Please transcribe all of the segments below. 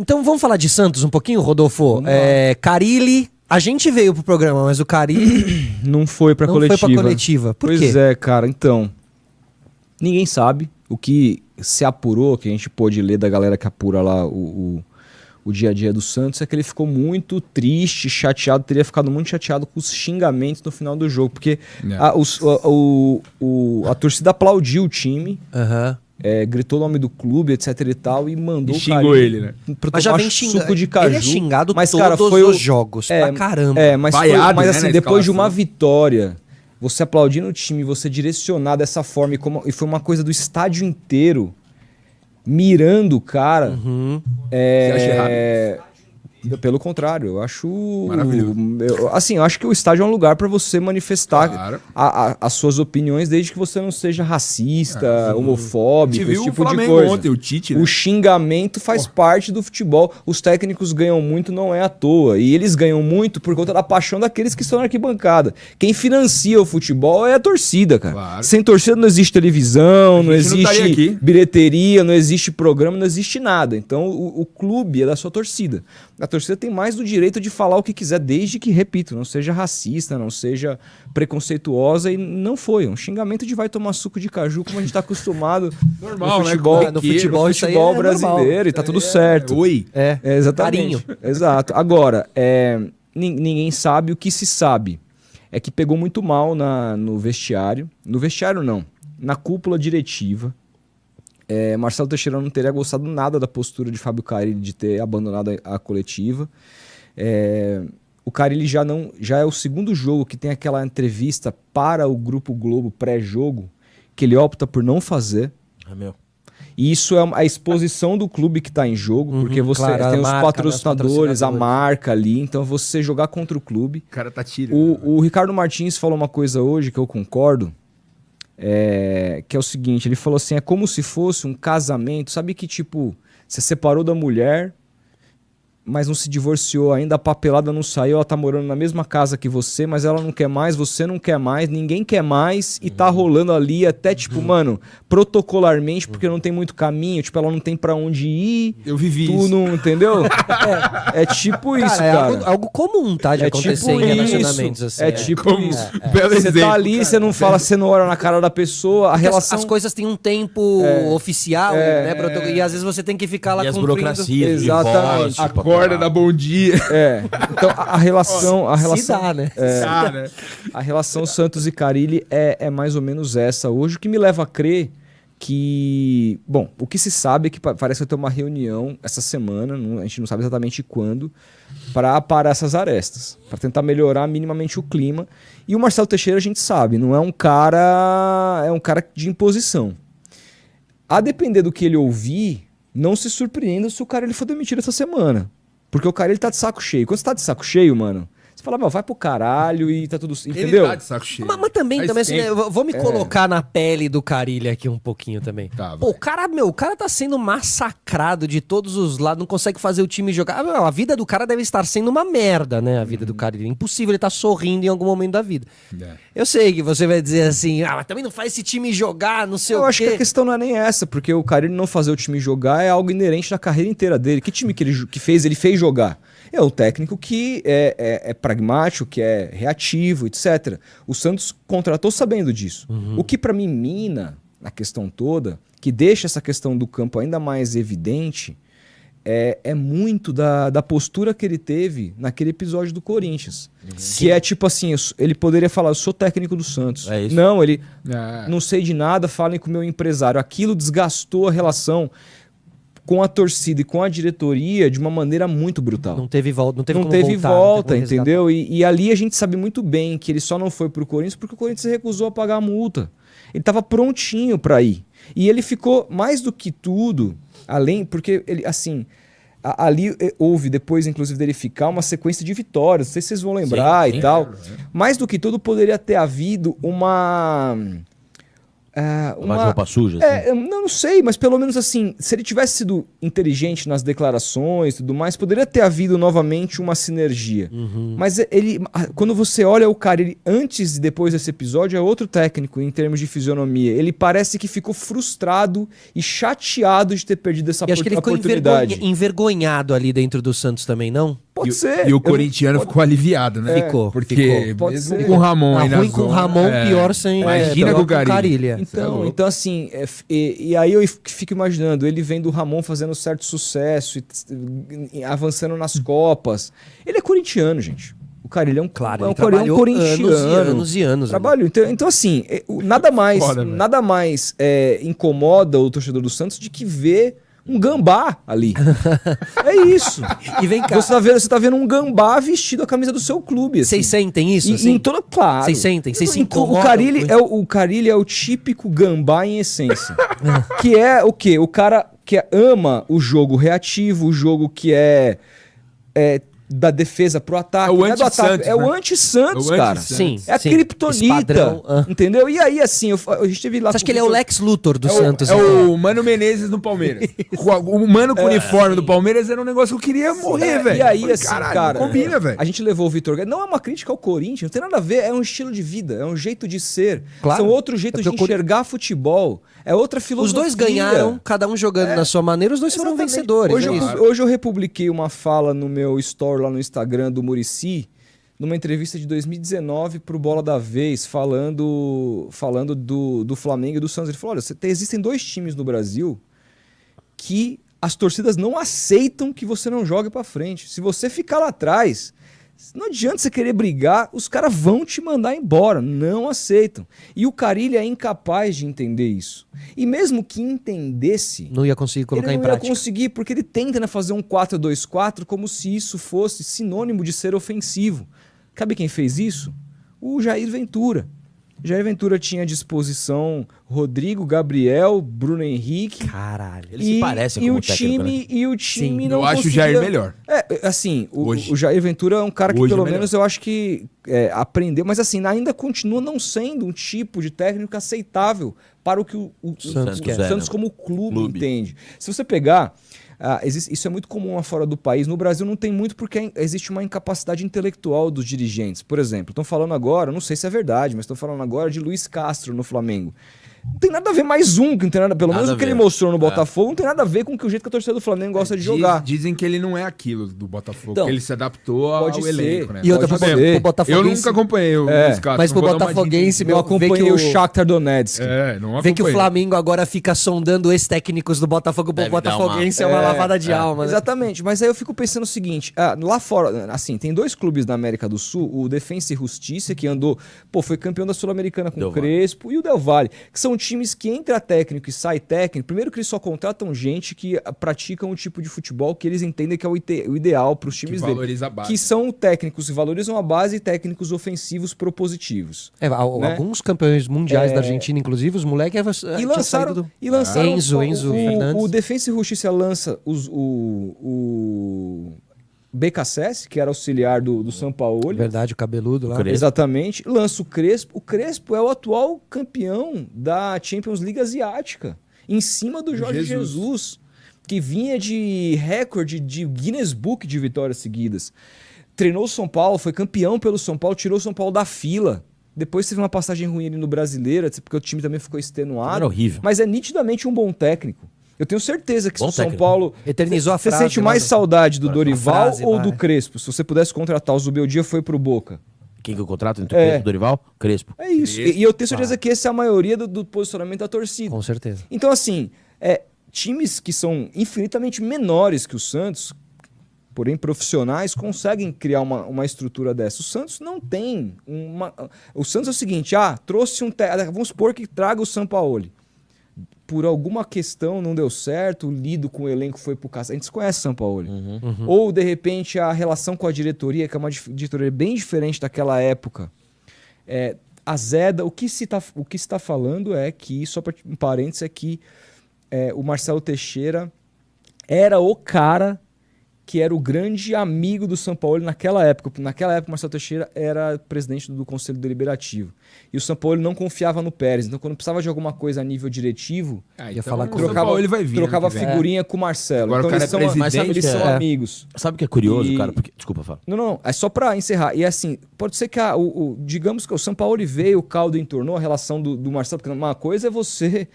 Então vamos falar de Santos um pouquinho, Rodolfo? Carille, a gente veio pro programa, mas o Carille não foi pra coletiva. Foi pra coletiva. Por quê? Pois é, cara, então, ninguém sabe. O que se apurou, que a gente pôde ler da galera que apura lá o dia a dia do Santos, é que ele ficou muito triste, chateado, teria ficado muito chateado com os xingamentos no final do jogo, porque a torcida aplaudiu o time, gritou o nome do clube, etc e tal, e mandou xingou ele, né? Mas já vem xingando. De caju. Ele é xingado mas, todos cara, foi os jogos, pra caramba. Mas, vaiado, mas né, assim, depois de uma vitória, você aplaudindo o time, você direcionar dessa forma, e foi uma coisa do estádio inteiro, mirando o cara. Você acha errado? Pelo contrário, eu acho maravilhoso. Eu acho que o estádio é um lugar para você manifestar as suas opiniões, desde que você não seja racista, homofóbico, esse tipo de coisa. Ontem, o Tite, né? O xingamento faz parte do futebol. Os técnicos ganham muito, não é à toa. E eles ganham muito por conta da paixão daqueles que estão na arquibancada. Quem financia o futebol é a torcida, cara. Claro. Sem torcida não existe televisão, não estaria existe aqui. bilheteria, não existe programa, não existe nada. Então o clube é da sua torcida. A torcida tem mais do direito de falar o que quiser, desde que, repito, não seja racista, não seja preconceituosa, e não foi. Um xingamento de vai tomar suco de caju, como a gente está acostumado normal, no futebol, né? No futebol, no futebol brasileiro, normal. e tá tudo certo. Oi. Exatamente. Carinho. Exato. Agora, ninguém sabe. O que se sabe é que pegou muito mal no vestiário. No vestiário, não. Na cúpula diretiva. Marcelo Teixeira não teria gostado nada da postura de Fábio Carille de ter abandonado a coletiva. O Carille já é o segundo jogo que tem aquela entrevista para o Grupo Globo pré-jogo, que ele opta por não fazer. E isso é a exposição do clube que está em jogo, porque você tem os patrocinadores, a marca ali, então você jogar contra o clube. O cara tá tirando. O Ricardo Martins falou uma coisa hoje que eu concordo, que é o seguinte, ele falou assim, é como se fosse um casamento, sabe que tipo, você separou da mulher, mas não se divorciou ainda, a papelada não saiu, ela tá morando na mesma casa que você, mas ela não quer mais, você não quer mais, ninguém quer mais, e tá rolando ali até tipo, mano, protocolarmente, porque não tem muito caminho, tipo, ela não tem pra onde ir. Eu vivi tu isso. Não, entendeu? É tipo isso, cara. É algo comum, tá, de acontecer em relacionamentos assim. Isso. Você tá ali, você não fala, você não olha na cara da pessoa, a relação... As coisas têm um tempo oficial, né, e às vezes você tem que ficar lá e as cumprindo. burocracias, Exatamente. Acorda, dá bom dia. Então a relação... Se dá, né? A relação Santos e Carille é mais ou menos essa hoje, o que me leva a crer que... Bom, o que se sabe é que parece que vai ter uma reunião essa semana, a gente não sabe exatamente quando, para parar essas arestas, para tentar melhorar minimamente o clima. E o Marcelo Teixeira, a gente sabe, não é um cara... É um cara de imposição. A depender do que ele ouvir, não se surpreenda se o cara ele for demitido essa semana. Porque o cara ele tá de saco cheio. Quando você tá de saco cheio, mano, você fala, vai pro caralho e tá tudo... Entendeu? Ele tá de saco cheio. Mas também assim, né, eu vou me colocar na pele do Carille aqui um pouquinho também. Tá, pô, o cara tá sendo massacrado de todos os lados, não consegue fazer o time jogar. A vida do cara deve estar sendo uma merda, né? A vida do Carille. Impossível ele tá sorrindo em algum momento da vida. Eu sei que você vai dizer assim, mas também não faz esse time jogar, não sei o quê. Eu acho que a questão não é nem essa, porque o Carille não fazer o time jogar é algo inerente na carreira inteira dele. Que time que ele fez jogar? É o técnico que é pragmático, que é reativo, etc. O Santos contratou sabendo disso. O que para mim mina na questão toda, que deixa essa questão do campo ainda mais evidente, é muito da postura que ele teve naquele episódio do Corinthians. Que é tipo assim, ele poderia falar, eu sou técnico do Santos. É isso. Não, ele não sei de nada, falem com o meu empresário. Aquilo desgastou a relação com a torcida e com a diretoria de uma maneira muito brutal. Não teve volta, não teve volta, entendeu? E ali a gente sabe muito bem que ele só não foi pro Corinthians porque o Corinthians recusou a pagar a multa. Ele estava prontinho para ir. E ele ficou, mais do que tudo, além, porque ele, assim, ali houve, depois inclusive dele ficar, uma sequência de vitórias, não sei se vocês vão lembrar e tal. Mais do que tudo, poderia ter havido Mais roupa suja, assim. Eu não sei, mas pelo menos assim, se ele tivesse sido inteligente nas declarações e tudo mais, poderia ter havido novamente uma sinergia. Mas quando você olha o cara, ele antes e depois desse episódio é outro técnico em termos de fisionomia. Ele parece que ficou frustrado e chateado de ter perdido essa E acho que ele ficou oportunidade. envergonhado ali dentro do Santos também, não? Pode ser. E o corintiano ficou aliviado, né? Ficou. Porque Pode mesmo ser. com o Ramon aí na Ruim com o zona, Ramon, pior sem... Imagina pior com o Carilha. Então assim, e aí eu fico imaginando, ele vendo o Ramon fazendo certo sucesso, e avançando nas Copas. Ele é corintiano, gente. O cara, ele é um corintiano. Anos e anos. Trabalho. Então assim, nada mais, Foda, velho. nada mais incomoda o torcedor do Santos de que ver um gambá ali. É isso. E vem cá, Você tá vendo um gambá vestido a camisa do seu clube. Assim. vocês sentem isso? E assim? em toda, claro. Vocês sentem? Vocês se Então, incomodam? o Carille é o típico gambá em essência. Que é o quê? O cara que ama o jogo reativo, o jogo que é da defesa pro ataque. É o não do anti-Santos, ataque, é o né? anti-Santos, É o cara. anti-Santos. Sim. É a sim. criptonita. Esse padrão, Entendeu? E aí, assim, a gente teve lá... Você acha que ele é o Lex Luthor do É Santos? o, então? o Mano Menezes no Palmeiras. O Mano com o uniforme do Palmeiras era um negócio que eu queria morrer, velho. E aí, Falei, assim, caralho, cara, não combina, velho. a gente levou o Vitor Guedes. Não é uma crítica ao Corinthians, não tem nada a ver, é um estilo de vida, é um jeito de ser. Claro. São outros jeitos É de porque o enxergar futebol. É outra Os filosofia. dois ganharam, cada um jogando na sua maneira, os dois foram Exatamente. vencedores. Hoje, é isso. hoje eu republiquei uma fala no meu story lá no Instagram do Muricy, numa entrevista de 2019 pro Bola da Vez, falando do Flamengo e do Santos. Ele falou, olha, existem dois times no Brasil que as torcidas não aceitam que você não jogue pra frente. Se você ficar lá atrás, não adianta você querer brigar, os caras vão te mandar embora, não aceitam. E o Carille é incapaz de entender isso. E mesmo que entendesse, Não ia conseguir colocar ele em não ia prática. conseguir, porque ele tenta fazer um 4-2-4 como se isso fosse sinônimo de ser ofensivo. Sabe quem fez isso? O Jair Ventura. Jair Ventura tinha à disposição Rodrigo, Gabriel, Bruno Henrique. Caralho. Eles se parecem como técnico, né? E o time Sim. não Eu acho o conseguia... Jair melhor. Assim, Hoje. o Jair Ventura é um cara que Hoje pelo é melhor. menos eu acho que aprendeu, mas assim, ainda continua não sendo um tipo de técnico aceitável para o que o Santos o quer, Santos né? como clube entende. Se você pegar, isso é muito comum lá fora do país, no Brasil não tem muito porque existe uma incapacidade intelectual dos dirigentes. Por exemplo, estão falando agora, não sei se é verdade, mas estão falando agora de Luiz Castro no Flamengo. Não tem nada a ver mais que não tem nada, pelo Nada menos a o que ele ver. mostrou no Botafogo, não tem nada a ver com o jeito que a torcida do Flamengo gosta de jogar. Dizem que ele não é aquilo do Botafogo, Então, que ele se adaptou pode ao ser. elenco, né? E outra, Pode pro ser. Eu Botafoguense... nunca acompanhei o Luiz Castro. mas pro não vou dar uma Botafoguense, dica. meu, Eu acompanhei vê que o Shakhtar Donetsk. Não Vê que o acompanhei. Flamengo agora fica sondando ex-técnicos do Botafogo pro Deve dar Botafoguense, é uma lavada de alma, né? Exatamente, mas aí eu fico pensando o seguinte, lá fora, assim, tem dois clubes na América do Sul, o Defensa e Justiça, que foi campeão da Sul-Americana com Del o Valle. Crespo, e o Del Valle, que são times que entra técnico e sai técnico, primeiro que eles só contratam gente que praticam o tipo de futebol que eles entendem que é o ideal para os times deles. valoriza a base. Que são técnicos que valorizam a base e técnicos ofensivos propositivos. É, alguns campeões mundiais da Argentina, inclusive, os moleques E lançaram Enzo Fernandes. o Defensa e Justiça lança o BKSS, que era auxiliar do São Paulo. Verdade, o cabeludo lá. Crespo. Exatamente. Lança o Crespo. O Crespo é o atual campeão da Champions League Asiática, em cima do Jorge Jesus, que vinha de recorde de Guinness Book de vitórias seguidas. Treinou o São Paulo, foi campeão pelo São Paulo, tirou o São Paulo da fila. Depois teve uma passagem ruim ali no Brasileiro, porque o time também ficou extenuado. Era horrível. Mas é nitidamente um bom técnico. Eu tenho certeza que se Bom o São técnico. Paulo... Eternizou a Você frase sente lá mais do- saudade do a Dorival frase, ou vai. do Crespo? Se você pudesse contratar, o Zubeldia foi pro Boca. Quem que eu contrato entre o Crespo e o Dorival? Crespo. É isso. E eu tenho certeza que essa é a maioria do posicionamento da torcida. Com certeza. Então, assim, times que são infinitamente menores que o Santos, porém profissionais, conseguem criar uma estrutura dessa. O Santos não tem uma... O Santos é o seguinte, trouxe vamos supor que traga o Sampaoli. Por alguma questão não deu certo, o lido com o elenco foi pro caso. A gente conhece o Sampaoli. Ou, de repente, a relação com a diretoria, que é uma diretoria bem diferente daquela época, azeda. O que se está falando é que, só para um parênteses, é que o Marcelo Teixeira era o cara que era o grande amigo do Sampaoli naquela época. Naquela época, o Marcelo Teixeira era presidente do Conselho Deliberativo. E o Sampaoli não confiava no Pérez. Então, quando precisava de alguma coisa a nível diretivo, Ia falar com trocava figurinha com o Marcelo. Agora então, o cara eles são amigos. Sabe o que é curioso, cara? Porque, desculpa, fala. Não. É só pra encerrar. E assim, pode ser que digamos que o Sampaoli veio, o caldo entornou a relação do Marcelo. Porque uma coisa é você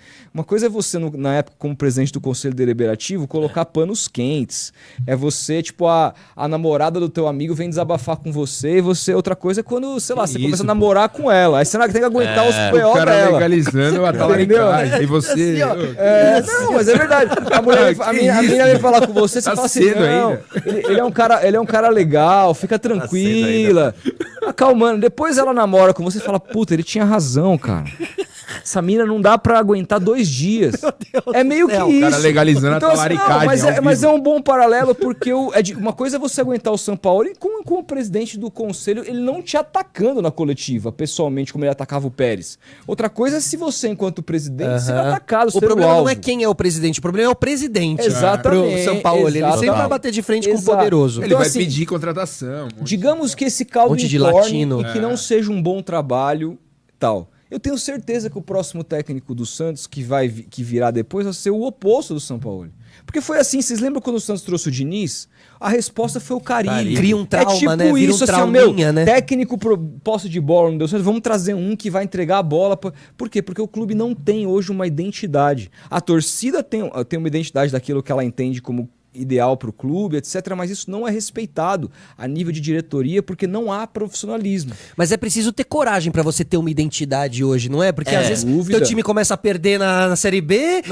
na época, como presidente do Conselho Deliberativo, colocar panos quentes. É você, tipo, a namorada do teu amigo vem desabafar com você, e você. Outra coisa é quando, sei lá, você começa a namorar com ela. Aí você tem que aguentar os P.O. O cara dela. legalizando a talaricagem. E você... Não, mas é verdade. A menina vem falar com você, você fala assim, não, ele é um cara legal, fica tranquila. Acalmando. Depois ela namora com você e fala, puta, ele tinha razão, cara. Essa mina não dá pra aguentar 2 dias. É meio que isso. O cara legalizando então, a talaricagem. Mas é um bom paralelo, porque uma coisa é você aguentar o Sampaoli com o presidente do conselho, ele não te atacando na coletiva, pessoalmente, como ele atacava o Pérez. Outra coisa é se você, enquanto presidente, ser atacado. O problema não é quem é o presidente, o problema é o presidente. Exatamente. Pro Sampaoli. Ele sempre vai bater de frente com o poderoso. Ele então, vai assim, pedir contratação. Digamos que esse caldo de entorne latino. e que não seja um bom trabalho tal. Eu tenho certeza que o próximo técnico do Santos, que virá depois, vai ser o oposto do Sampaoli. Porque foi assim, vocês lembram quando o Santos trouxe o Diniz? A resposta foi o Carille. Cria um trauma, tipo né? Vira isso, um trauminha, né? Técnico posse de bola, não deu certo, vamos trazer um que vai entregar a bola. Por quê? Porque o clube não tem hoje uma identidade. A torcida tem uma identidade daquilo que ela entende como ideal para o clube, etc. Mas isso não é respeitado a nível de diretoria porque não há profissionalismo. Mas é preciso ter coragem para você ter uma identidade hoje, não é? Porque às vezes teu time começa a perder na Série B,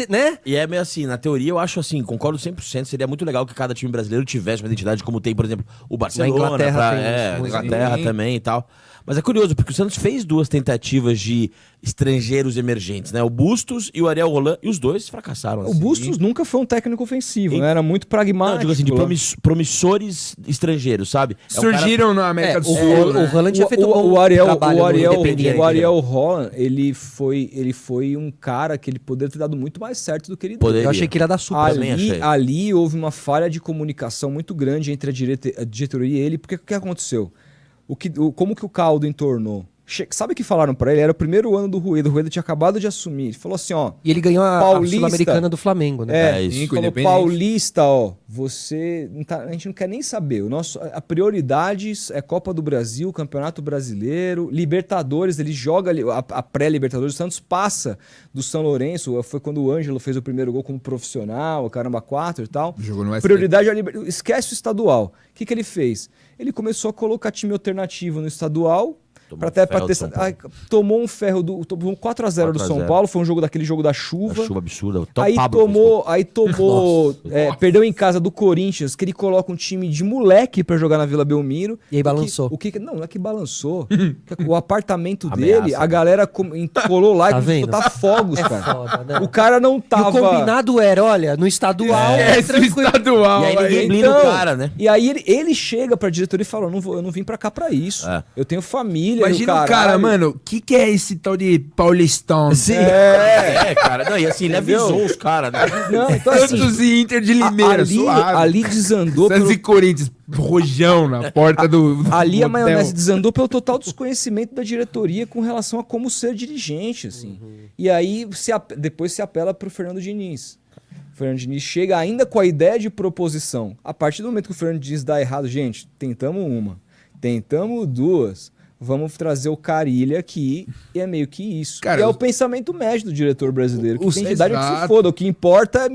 né? E é meio assim, na teoria eu acho assim, concordo 100%, seria muito legal que cada time brasileiro tivesse uma identidade como tem, por exemplo, o Barcelona, na Inglaterra, na Inglaterra também e tal. Mas é curioso, porque o Santos fez 2 tentativas de estrangeiros emergentes, né? O Bustos e o Ariel Roland, e os 2 fracassaram. O Bustos nunca foi um técnico ofensivo, né? Era muito pragmático. Não, digo assim, de promissores estrangeiros, sabe? Surgiram na América do Sul. O Roland tinha feito o Ariel Roland, ele foi um cara que ele poderia ter dado muito mais certo do que ele deu. Eu achei que ele ia dar super. Ali houve uma falha de comunicação muito grande entre a diretoria e ele, porque o que aconteceu? Como que o caldo entornou? Sabe o que falaram pra ele? Era o primeiro ano do Rueda. O Rueda tinha acabado de assumir. Ele falou assim, ó... E ele ganhou a Sul-Americana do Flamengo, né? Ele falou, Paulista, ó, você... a gente não quer nem saber. A prioridade é Copa do Brasil, Campeonato Brasileiro, Libertadores. Ele joga a pré-Libertadores. O Santos passa do São Lourenço. Foi quando o Ângelo fez o primeiro gol como profissional, o caramba 4 e tal. Jogou no Prioridade é a Libertadores. Esquece o estadual. O que ele fez? Ele começou a colocar time alternativo no estadual... Tomou um ferro tomou 4x0 do São Paulo, foi aquele jogo da chuva. A chuva absurda. Perdeu em casa do Corinthians, que ele coloca um time de moleque pra jogar na Vila Belmiro. E aí balançou. Não é que balançou. O apartamento dele, a galera colou lá e começou a botar fogos, cara. Foda, né? O cara não tava... E o combinado era, olha, no estadual... estadual. E aí ninguém blinda o cara, né? E aí ele chega pra diretoria e fala, eu não vim pra cá pra isso. Eu tenho família. Imagina o cara, mano, o que é esse tal de Paulistão? Sim. Cara. Não, e assim, ele avisou os caras, né? Não, então, Santos e Inter de Limeira, ali desandou... Santos e Corinthians, rojão na porta do ali a maionese desandou pelo total desconhecimento da diretoria com relação a como ser dirigente, assim. E aí depois se apela pro Fernando Diniz. O Fernando Diniz chega ainda com a ideia de proposição. A partir do momento que o Fernando Diniz dá errado, gente, tentamos 1, tentamos 2... Vamos trazer o Carille aqui, e é meio que isso. Cara, é o pensamento médio do diretor brasileiro. Que tem identidade que se foda. O que importa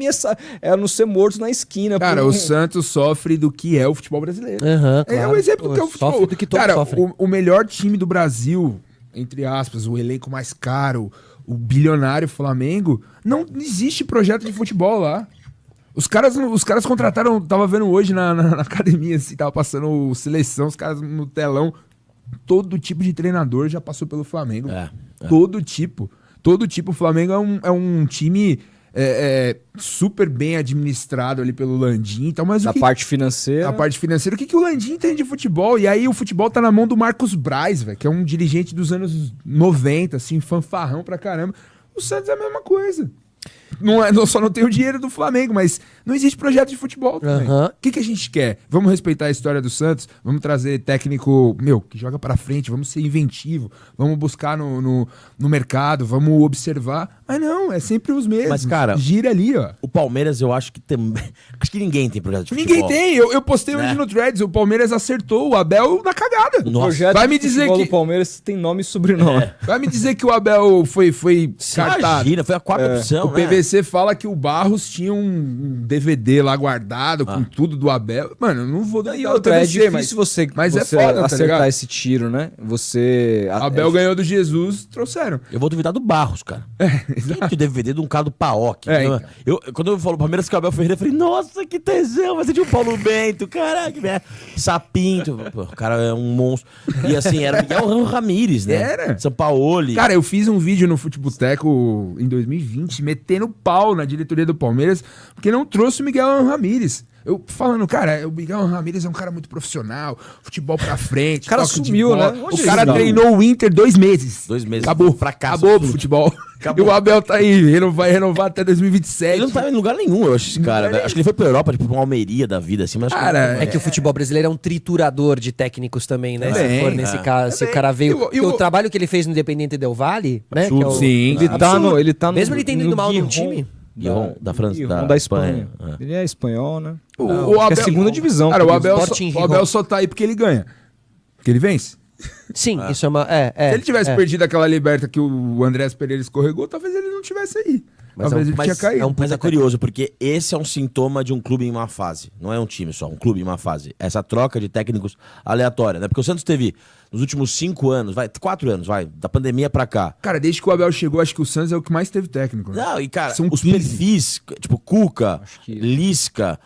é não ser morto na esquina. Cara, o Santos sofre do que é o futebol brasileiro. Claro. É um exemplo do que é o futebol. Sofre do que todo sofre. O melhor time do Brasil, entre aspas, o elenco mais caro, o bilionário Flamengo, não existe projeto de futebol lá. Os caras contrataram, tava vendo hoje na academia, assim, tava passando seleção, os caras no telão. Todo tipo de treinador já passou pelo Flamengo. Todo tipo. O Flamengo é um time super bem administrado ali pelo Landim. Então, mas parte financeira. A parte financeira. O que o Landim entende de futebol? E aí o futebol tá na mão do Marcos Braz, velho, que é um dirigente dos anos 90, assim, fanfarrão pra caramba. O Santos é a mesma coisa. Só não tem o dinheiro do Flamengo, mas não existe projeto de futebol também. O que a gente quer? Vamos respeitar a história do Santos, vamos trazer técnico, que joga pra frente, vamos ser inventivo, vamos buscar no mercado, vamos observar. Mas não, é sempre os mesmos. Mas, cara, gira ali, ó. O Palmeiras, eu acho que também. Acho que ninguém tem projeto de Ninguém futebol. tem. Eu postei hoje Né? no Threads, o Palmeiras acertou o Abel na cagada. O projeto Vai me de dizer futebol que do Palmeiras tem nome e sobrenome. Vai me dizer que o Abel foi cartado. Imagina, foi a quarta opção, O PVC fala que o Barros tinha um DVD lá guardado com tudo do Abel. Mano, eu não vou dar E outra, é difícil você é foda, tá acertar ligado? esse tiro, né? Você... Abel ganhou do Jesus, trouxeram. Eu vou duvidar do Barros, cara. Quem tem o DVD de um cara do Paok? Então. Quando eu falo Palmeiras que o Abel Ferreira, eu falei, nossa, que tesão, vai ser de um Paulo Bento, caraca, Sapinto, pô, o cara é um monstro. E assim, era o Miguel Ramírez, né? Era. São Paulo. Cara, eu fiz um vídeo no Futeboteco em 2020, metendo pau na diretoria do Palmeiras, porque não trouxe o Miguel Ramírez. Eu falando, cara, o Miguel Ramírez é um cara muito profissional, futebol pra frente. O cara toque de sumiu, bola. né? O Onde cara ele tá? treinou o Inter 2 meses. 2 meses. Acabou. Fracasso. Acabou o futebol. Acabou. E o Abel tá aí, ele vai renovar até 2027. Ele não tá em lugar nenhum, eu acho, esse cara. Velho. Acho que ele foi pra Europa, tipo, pra uma Almeria da vida, assim, mas acho Cara, É que o futebol brasileiro é um triturador de técnicos também, né? Se for nesse caso, se o cara veio. Porque o trabalho que ele fez no Independente Del Valle, né? Que é o... Sim. Ele tá no... Mesmo ele tendo ido mal num time. Guion, da França, Guion, da Espanha. Espanha. Ele é espanhol, né? O é a segunda divisão. Cara, o Abel, Sporting o Abel só tá aí porque ele ganha. Porque ele vence. Sim, isso é uma. Se ele tivesse perdido aquela liberta que o Andrés Pereira escorregou, talvez ele não tivesse aí. Talvez ele tinha caído. Mas é curioso, porque esse é um sintoma de um clube em uma fase. Não é um time só, um clube em uma fase. Essa troca de técnicos aleatória, né? Porque o Santos teve, nos últimos 5 anos, 4 anos, da pandemia pra cá. Cara, desde que o Abel chegou, acho que o Santos é o que mais teve técnico. Né? Não, e cara, São os 15. perfis, tipo Cuca, Lisca,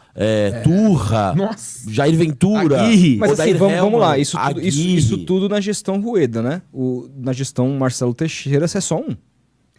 Turra, Nossa. Jair Ventura. Aguirre. Mas assim, Odair vamos lá. Hellmann, Isso tudo na gestão Rueda, né? Na gestão Marcelo Teixeira, isso é só um.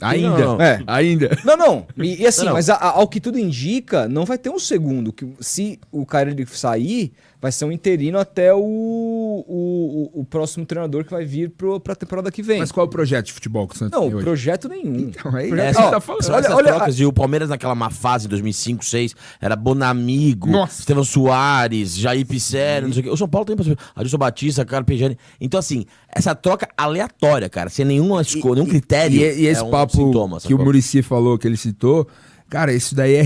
Ainda. Não. É. Ainda. Não. E assim, Não. mas ao que tudo indica, não vai ter um segundo. Que se o cara ele sair, vai ser um interino até o próximo treinador que vai vir pra temporada que vem. Mas qual é o projeto de futebol que o Santos Não, tem hoje? projeto nenhum. Então, é isso Projeto- que Ó, você tá falando. São essas trocas, e o Palmeiras naquela má fase em 2005, 2006, era Bonamigo, Nossa. Estevão Soares, Jair Pisserni, não sei o quê. O São Paulo tem Adilson Batista, Carpegiani. Então, assim, essa troca aleatória, cara, sem nenhuma escolha, nenhum critério. E esse é papo sintoma, que o sacou? Muricy falou, que ele citou, cara, isso daí é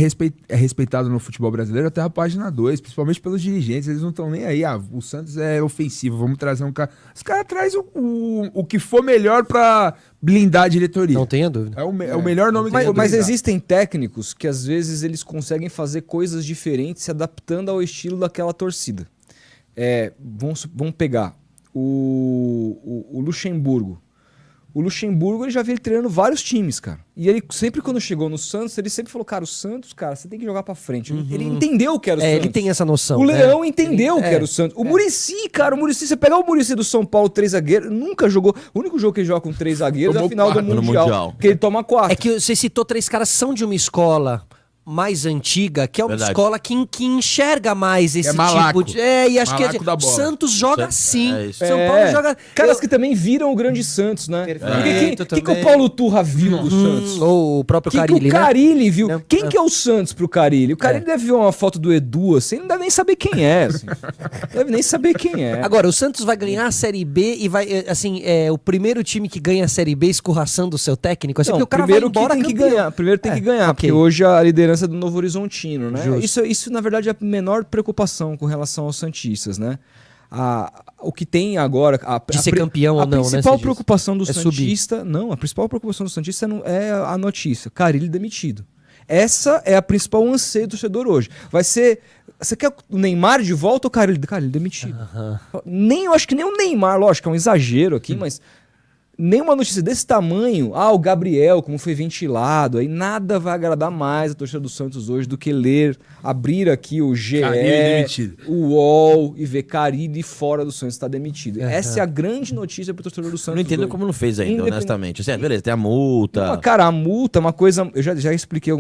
respeitado no futebol brasileiro até a página 2, principalmente pelos dirigentes, eles não estão nem aí. O Santos é ofensivo, vamos trazer um cara. Os caras trazem o que for melhor pra blindar a diretoria. Não tenha dúvida. É o melhor nome que Mas, for mas blindar. existem técnicos que às vezes eles conseguem fazer coisas diferentes se adaptando ao estilo daquela torcida. Vamos pegar o Luxemburgo. O Luxemburgo ele já veio treinando vários times, cara. E ele sempre quando chegou no Santos, ele sempre falou, cara, o Santos, cara, você tem que jogar pra frente. Ele entendeu o que era o Santos. Ele tem essa noção. O né? Leão entendeu o que era o Santos. O Muricy, cara, você pegar o Muricy do São Paulo, 3 zagueiros, nunca jogou. O único jogo que ele joga com 3 zagueiros é a Tomou final do 4 no Mundial, Mundial. que ele toma 4. É que você citou 3 caras que são de uma escola mais antiga, que é uma Verdade. escola que enxerga mais esse malaco. tipo de... e acho Malaco que da bola. Santos joga assim. É isso. São Paulo joga... Caras que também viram o grande Santos, né? Perfeito, O que o também. Paulo Turra viu do Santos? Ou o próprio Que Carille, o né? Carille viu? Não, Quem que é o Santos pro Carille? O Carille deve ver uma foto do Edu, assim, não deve nem saber quem é. Assim. Deve nem saber quem é. Agora, o Santos vai ganhar a Série B e vai, assim, o primeiro time que ganha a Série B escorraçando o seu técnico, assim, Não, porque o cara primeiro vai embora que tem campeão. que ganhar. Primeiro tem que ganhar, ok. porque hoje a liderança é do Novo Horizontino, né? Justo. Isso, na verdade, é a menor preocupação com relação aos santistas, né? O que tem agora... De ser campeão ou não, né, A principal você diz? preocupação do É subir. santista... Não, a principal preocupação do santista é a notícia. Carille demitido. Essa é a principal anseio do torcedor hoje. Vai ser... Você quer o Neymar de volta ou Carille demitido? Eu acho que nem o Neymar, lógico, é um exagero aqui, mas... Nenhuma notícia desse tamanho, o Gabriel, como foi ventilado, aí nada vai agradar mais a torcida do Santos hoje do que abrir aqui o GE, Carille demitido. o UOL e ver Carille fora do Santos está demitido. Essa é a grande notícia para o torcedor do Eu Santos. não entendo hoje. como não fez ainda, Independente- honestamente. Assim, beleza, tem a multa. Não, cara, a multa é uma coisa. Eu já expliquei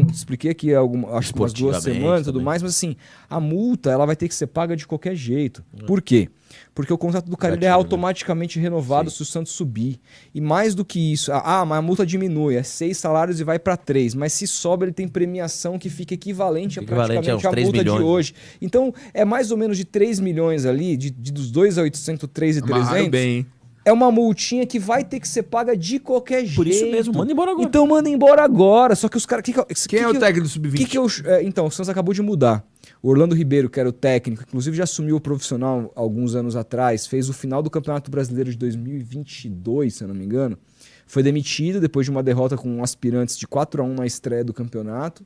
aqui acho que umas 2 Esportivamente semanas e tudo também. mais, mas assim, a multa ela vai ter que ser paga de qualquer jeito. Por quê? Porque o contrato do Carille é Gatilho, né? automaticamente renovado se o Santos subir. E mais do que isso, mas a multa diminui, é 6 salários e vai para 3. Mas se sobe, ele tem premiação que fica equivalente a Equivalente praticamente a uns a 3 multa milhões, de hoje. Então, é mais ou menos de 3 milhões ali, dos 2 a 800, 3 e Amarraram 300. bem, hein? É uma multinha que vai ter que ser paga de qualquer jeito. Por isso mesmo, manda embora agora. Então manda embora agora. Só que os caras... Quem é o técnico do Sub-20? Então, o Santos acabou de mudar. O Orlando Ribeiro, que era o técnico, inclusive já assumiu o profissional alguns anos atrás, fez o final do Campeonato Brasileiro de 2022, se eu não me engano. Foi demitido depois de uma derrota com aspirantes de 4-1 na estreia do campeonato.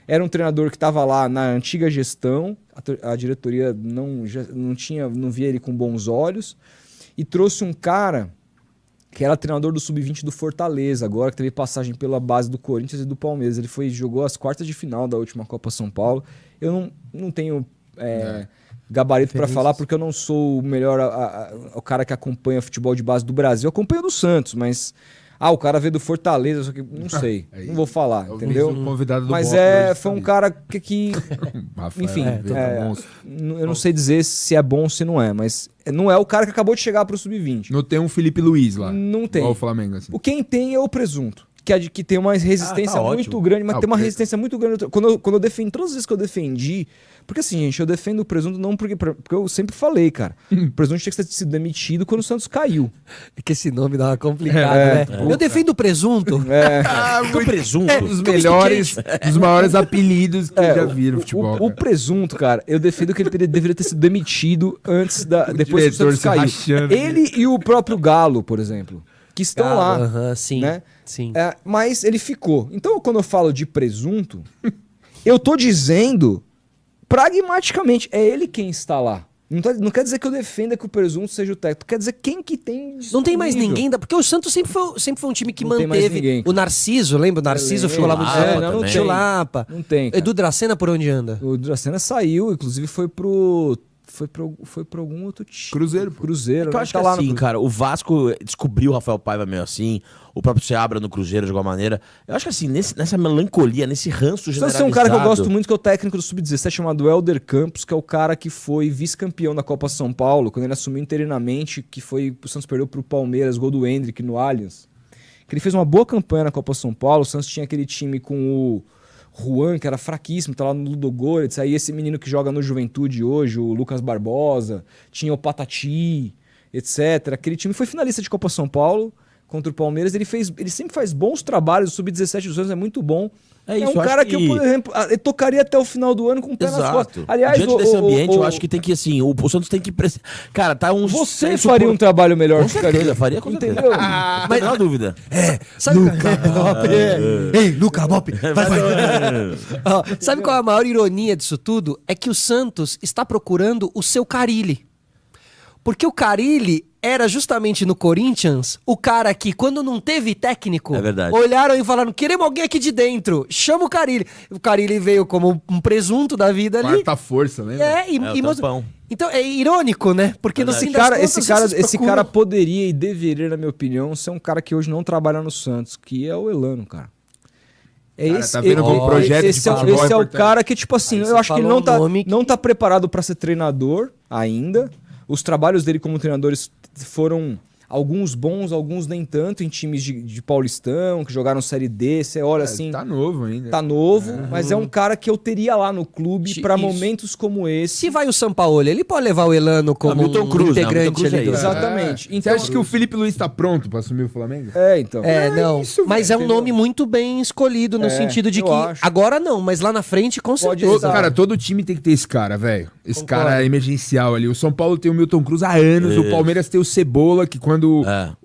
Era um treinador que estava lá na antiga gestão, a diretoria não via ele com bons olhos, e trouxe um cara que era treinador do Sub-20 do Fortaleza, agora que teve passagem pela base do Corinthians e do Palmeiras. Ele jogou as quartas de final da última Copa São Paulo. Eu não tenho gabarito para falar, porque eu não sou o melhor o cara que acompanha futebol de base do Brasil. Eu acompanho do Santos, mas... o cara veio do Fortaleza, só que não sei. Não vou falar, entendeu? Convidado do Mas Boca, foi um cara que Rafael, enfim, monstro. eu não sei dizer se é bom ou se não é, mas não é o cara que acabou de chegar pro Sub-20. Não tem um Felipe Luiz lá. Não tem. Igual o Flamengo, assim. Quem tem é o Presunto, que tem uma resistência tá muito ótimo. grande, mas tem uma o resistência muito grande. Quando eu defendo, todas as vezes que eu defendi, porque assim, gente, eu defendo o Presunto não porque eu sempre falei, cara, o Presunto tinha que ter sido demitido quando o Santos caiu. É que esse nome dá uma complicada, né? Eu defendo o presunto. O presunto. Um dos melhores, dos maiores apelidos que eu já vi no futebol. O Presunto, cara, eu defendo que ele deveria ter sido demitido antes depois que o diretor Santos se caiu. rachando. Ele e o próprio Galo, por exemplo, que estão lá. Aham, sim, né? sim. Mas ele ficou. Então, quando eu falo de Presunto, eu tô dizendo pragmaticamente, é ele quem está lá. Não quer dizer que eu defenda que o Presunto seja o técnico. Quer dizer quem que tem Não tem mais disponível. ninguém, porque o Santos sempre foi um time que Não tem mais manteve ninguém. o Narciso, lembra? O Narciso ficou lá muito Lapa tempo. também. não Tinha o Lapa. Não tem, cara. Edu Dracena por onde anda? O Dracena saiu, inclusive foi pra algum outro time. Cruzeiro, pô. Cruzeiro. Eu né? acho Tá que lá no assim, Cruzeiro. cara, o Vasco descobriu o Rafael Paiva meio assim, o próprio Seabra no Cruzeiro de alguma maneira. Eu acho que assim, nessa melancolia, nesse ranço Santos generalizado... tem um cara que eu gosto muito, que é o técnico do Sub-17, chamado Hélder Campos, que é o cara que foi vice-campeão da Copa São Paulo, quando ele assumiu interinamente, o Santos perdeu pro Palmeiras, gol do Hendrick no Allianz. Que ele fez uma boa campanha na Copa São Paulo, o Santos tinha aquele time com o Juan, que era fraquíssimo, tá lá no Ludogorets, aí esse menino que joga no Juventude hoje, o Lucas Barbosa, tinha o Patati, etc. Aquele time foi finalista de Copa São Paulo contra o Palmeiras, ele sempre faz bons trabalhos, o Sub-17 dos anos é muito bom. É isso, um eu cara acho que eu, por exemplo, ele tocaria até o final do ano com o pé nas costas. Exato. Aliás, diante desse ambiente, eu acho que tem que, assim, o Santos tem que... Cara, tá um... você faria um trabalho melhor Com que o cara. certeza, faria com certeza. Entendeu? Não tem a menor dúvida. Sabe Luca Bop. Ei, Luca Bop. Vai. Ó, sabe qual é a maior ironia disso tudo? É que o Santos está procurando o seu Carille. Porque o Carille era justamente no Corinthians o cara que, quando não teve técnico, É verdade. olharam e falaram: queremos alguém aqui de dentro, chama o Carille. O Carille veio como um presunto da vida ali. Quarta força, lembra? E o tampão. então é irônico, né? Porque no fim das Cara, contas, vocês esse procuram- cara poderia e deveria, na minha opinião, ser um cara que hoje não trabalha no Santos, que é o Elano, cara. Cara, tá vendo como projeto de esse é futebol o importante. cara que, tipo assim, Aí eu você acho que ele falou não um nome não tá preparado pra ser treinador ainda. Os trabalhos dele como treinadores foram alguns bons, alguns nem tanto, em times de Paulistão, que jogaram Série D. Você olha assim, Tá novo ainda. tá novo, mas é um cara que eu teria lá no clube pra Isso. momentos como esse. Se vai o Sampaoli, ele pode levar o Elano como Milton um Cruz, né? integrante Milton Cruz ali é do... isso. Exatamente. Você Então, acha que o Felipe Luiz tá pronto pra assumir o Flamengo? então. Não. isso, Mas velho, é um nome muito bem escolhido, no sentido de eu que acho. agora não, mas lá na frente com Pode certeza. ser. Cara, todo time tem que ter esse cara, velho. Esse Concordo. cara é emergencial ali. O São Paulo tem o Milton Cruz há anos. O Palmeiras tem o Cebola, que quando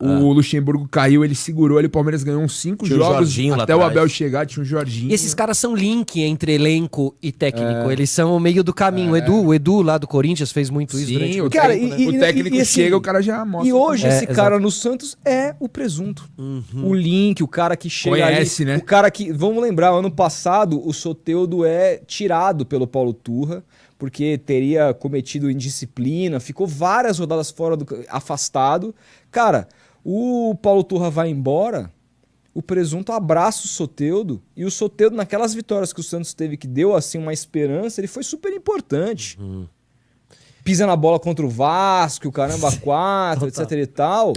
o Luxemburgo caiu, ele segurou ali. O Palmeiras ganhou uns 5 Tinha o jogos. Jorginho lá Até o atrás. Abel chegar, tinha o Jorginho. E esses caras são link entre elenco e técnico. Eles são o meio do caminho. O Edu lá do Corinthians fez muito isso durante Sim, muito o, Cara, técnico, e- o e- técnico e assim, chega, o cara já mostra. E hoje esse exato. cara no Santos é o Presunto. O Link, o cara que chega Conhece, ali, né? o cara que, vamos lembrar, ano passado o Soteldo é tirado pelo Paulo Turra, porque teria cometido indisciplina, ficou várias rodadas fora afastado. Cara, o Paulo Turra vai embora, o Presunto abraça o Soteldo, e o Soteldo, naquelas vitórias que o Santos teve, que deu assim uma esperança, ele foi super importante. pisa na bola contra o Vasco, o caramba 4, etc e tal.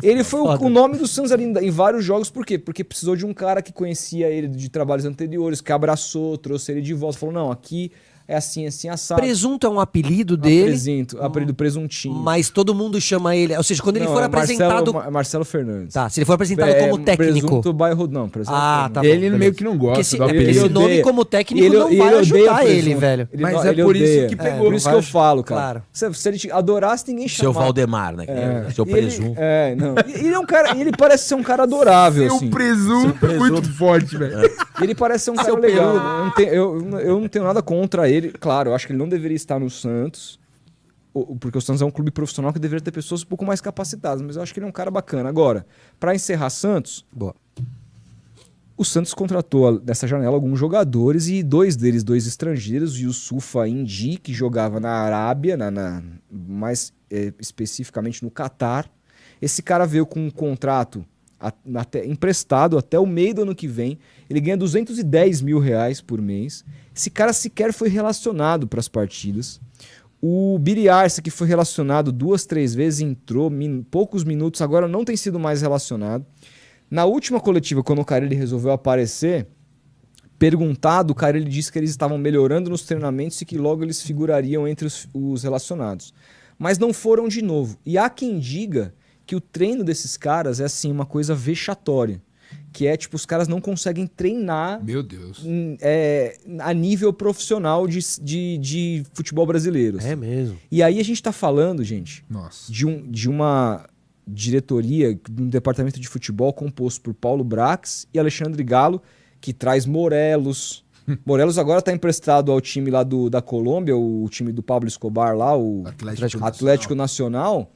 Ele foi o nome do Santos ali em vários jogos, por quê? Porque precisou de um cara que conhecia ele de trabalhos anteriores, que abraçou, trouxe ele de volta, falou, não, aqui é assim, assim, assado. Presunto é um apelido dele. Apelido Presuntinho. Mas todo mundo chama ele. Ou seja, quando ele for apresentado. Marcelo Fernandes. Tá, se ele for apresentado como técnico. Presunto bairro, não, Presunto tá ele meio que não gosta. Esse nome como técnico não vai ajudar ele, velho. Mas é por isso que pegou. Por isso que eu falo, cara. Claro. Se ele adorasse, ninguém chamava. Seu Valdemar, né? Seu Presunto. Não. Ele é um cara. Ele parece ser um cara adorável. Seu Presunto muito forte, velho. Ele parece ser um cara legal. Eu não tenho nada contra ele. Claro, eu acho que ele não deveria estar no Santos, porque o Santos é um clube profissional que deveria ter pessoas um pouco mais capacitadas, mas eu acho que ele é um cara bacana. Agora, para encerrar Santos, o Santos contratou nessa janela alguns jogadores e dois estrangeiros, o Yusufa Indi, que jogava na Arábia, mais especificamente no Catar. Esse cara veio com um contrato emprestado até o meio do ano que vem. Ele ganha R$210 mil por mês. Esse cara sequer foi relacionado para as partidas. O Biri Arce, que foi relacionado 2, 3 vezes, entrou poucos minutos, agora não tem sido mais relacionado. Na última coletiva, quando o Carille resolveu aparecer, perguntado, o Carille disse que eles estavam melhorando nos treinamentos e que logo eles figurariam entre os relacionados. Mas não foram de novo. E há quem diga que o treino desses caras é assim uma coisa vexatória, que é tipo, os caras não conseguem treinar, meu Deus, a nível profissional de futebol brasileiro. É mesmo. E aí a gente tá falando, gente, de uma diretoria, de um departamento de futebol composto por Paulo Brax e Alexandre Galo, que traz Morelos. Morelos agora tá emprestado ao time lá da Colômbia, o time do Pablo Escobar lá, o Atlético Nacional.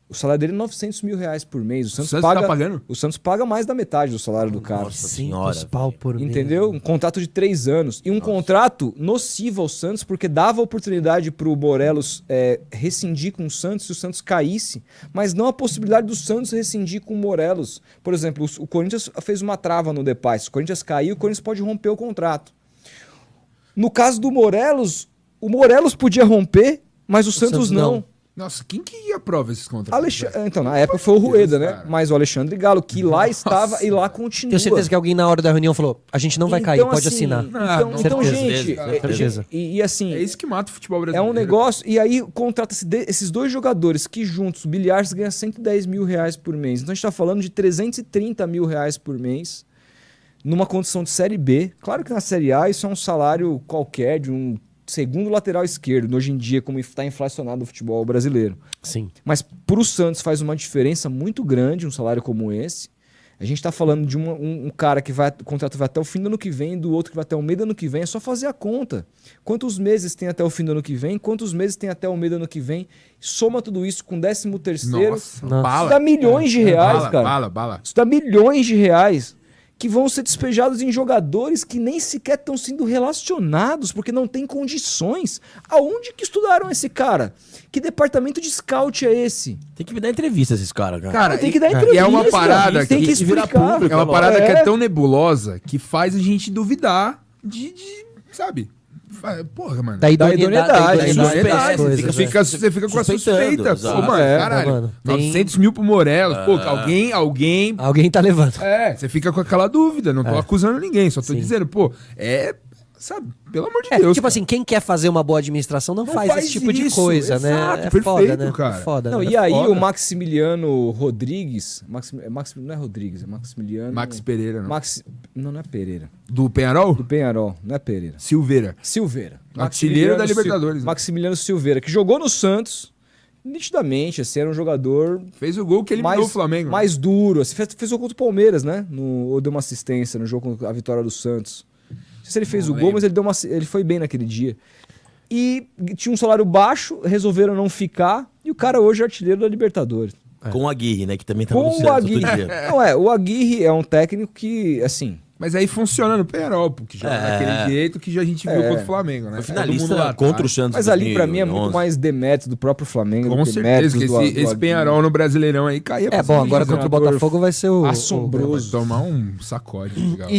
O salário dele é R$900 mil por mês. O Santos tá pagando? O Santos paga mais da metade do salário do cara. Nossa senhora. Pau por mês. Entendeu? Um contrato de 3 anos. E um contrato nocivo ao Santos, porque dava oportunidade pro Morelos rescindir com o Santos se o Santos caísse, mas não a possibilidade do Santos rescindir com o Morelos. Por exemplo, o Corinthians fez uma trava no Depay. Se o Corinthians cair, o Corinthians pode romper o contrato. No caso do Morelos, o Morelos podia romper, mas o Santos não. Nossa, quem que aprova esses contratos? Então, na época foi o Rueda, né? Cara. Mas o Alexandre Galo, que lá estava e lá continua. Tenho certeza que alguém na hora da reunião falou, a gente não vai cair, pode assinar. Então, gente, e assim... É isso que mata o futebol brasileiro. É um negócio, e aí contrata esses dois jogadores que juntos, o Bilhares ganha R$110 mil por mês. Então a gente tá falando de R$330 mil por mês, numa condição de Série B. Claro que na Série A isso é um salário qualquer, de um segundo lateral esquerdo, hoje em dia, como está inflacionado o futebol brasileiro. Sim. Mas para o Santos faz uma diferença muito grande um salário como esse. A gente está falando de um cara que o contrato vai até o fim do ano que vem, do outro que vai até o meio do ano que vem. É só fazer a conta. Quantos meses tem até o fim do ano que vem? Quantos meses tem até o meio do ano que vem? Soma tudo isso com 13º. Isso dá milhões de reais, cara. Bala. Isso dá milhões de reais que vão ser despejados em jogadores que nem sequer estão sendo relacionados, porque não tem condições. Aonde que estudaram esse cara? Que departamento de scout é esse? Tem que me dar entrevista esses caras, cara. Cara, tem que dar entrevista. E é uma parada tem que explicar. É uma parada que é tão nebulosa que faz a gente duvidar de sabe? Porra, mano. Da idoneidade. Você fica com a suspeita. Pô, mano, caralho. 900 mil pro Morelos. Pô, alguém... Alguém tá levando. Você fica com aquela dúvida. Não tô acusando ninguém, só tô dizendo, pô, sabe, pelo amor de Deus. Tipo assim, quem quer fazer uma boa administração não faz esse tipo de coisa, né? Exato, É perfeito, foda, né? cara. Foda, não, né? e aí o Maximiliano Rodrigues... não é Rodrigues, é Maximiliano... Max Pereira, não. Não é Pereira. Do Penharol? Do Penharol, não é Pereira. Silveira. Artilheiro da Libertadores. Maximiliano Silveira, que jogou no Santos, nitidamente, assim, era um jogador... Fez o gol que ele eliminou o Flamengo. Mais duro, assim, fez o gol contra o Palmeiras, né? Ou deu uma assistência no jogo com a vitória do Santos. Não sei se ele fez o gol, mas ele foi bem naquele dia. E tinha um salário baixo, resolveram não ficar, e o cara hoje é artilheiro da Libertadores. Com o Aguirre, né? Que também tava no Santos outro dia. Não, o Aguirre é um técnico que, assim... Mas aí funciona no Penharol, porque joga daquele jeito que a gente viu contra o Flamengo, né? Foi finalista contra o Santos. Mas ali, pra mim, é muito mais demérito do próprio Flamengo. Com certeza, que esse Penharol no Brasileirão aí caía pra bom, agora contra o Botafogo vai ser o... assombroso. Vai tomar um sacode. Legal.